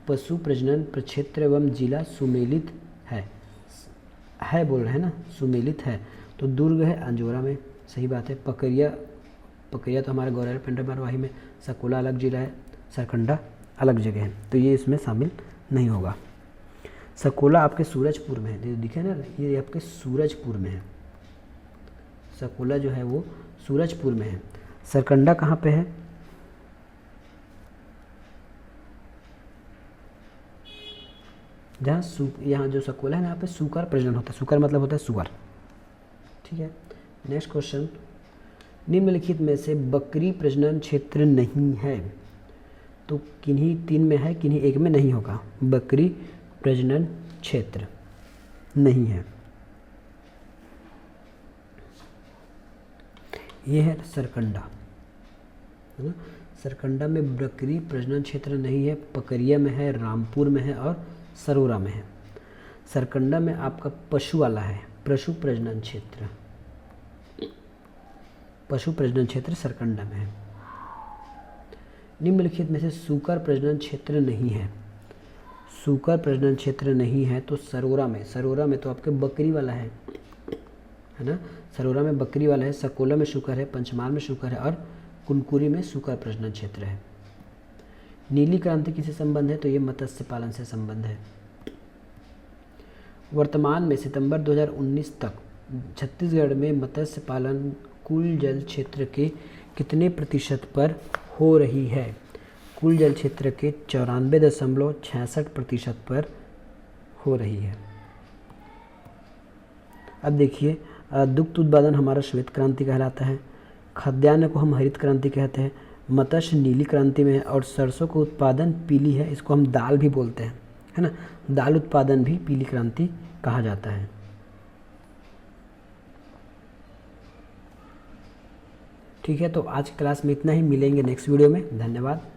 पशु प्रजनन प्रक्षेत्र एवं जिला सुमेलित है बोल रहे हैं ना, सुमेलित है। तो दुर्ग है अंजोरा में, सही बात है। पकरिया तो हमारे गौरेला पेंड्रा मरवाही में, सकोला अलग जिला है, सरकंडा अलग जगह है, तो ये इसमें शामिल नहीं होगा। सकोला आपके सूरजपुर में है, दिखे ना, ये आपके सूरजपुर में है, सकोला जो है वो सूरजपुर में है। सरकंडा कहाँ पे है? यहाँ जो सकोला है ना, यहाँ पे सुकर प्रजनन होता है, सुकर मतलब होता है सुअर, ठीक है। नेक्स्ट क्वेश्चन, निम्नलिखित में से बकरी प्रजनन क्षेत्र नहीं है, तो किन्हीं 3 में है, किन्हीं 1 में नहीं होगा। बकरी प्रजनन क्षेत्र नहीं है, ये है सरकंडा, है ना। सरकंडा में बकरी प्रजनन क्षेत्र नहीं है, पकरिया में है, रामपुर में है और सरोरा में है। सरकंडा में आपका पशु वाला है, पशु प्रजनन क्षेत्र, पशु प्रजनन क्षेत्र सरकंडा में है। निम्नलिखित में से सूकर प्रजनन क्षेत्र नहीं है, सूकर प्रजनन क्षेत्र नहीं है तो सरोरा में तो आपके बकरी वाला है ना, सरोरा में बकरी वाला है, सकोला में सूकर है, पंचमाल में सूकर है और कुनकुरी में सूकर प्रजनन क्षेत्र है। नीली क्रांति किससे संबंध है? तो ये मत्स्य पालन से संबंध है। वर्तमान में सितंबर 2019 तक छत्तीसगढ़ में मत्स्य पालन कुल जल क्षेत्र के कितने प्रतिशत पर हो रही है? कुल जल क्षेत्र के 94.66% पर हो रही है। अब देखिए, दुग्ध उत्पादन हमारा श्वेत क्रांति कहलाता है, खाद्यान्न को हम हरित क्रांति कहते हैं, मत्स्य नीली क्रांति में है और सरसों का उत्पादन पीली है, इसको हम दाल भी बोलते हैं, है ना। दाल उत्पादन भी पीली क्रांति कहा जाता है। ठीक है, तो आज क्लास में इतना ही, मिलेंगे नेक्स्ट वीडियो में। धन्यवाद।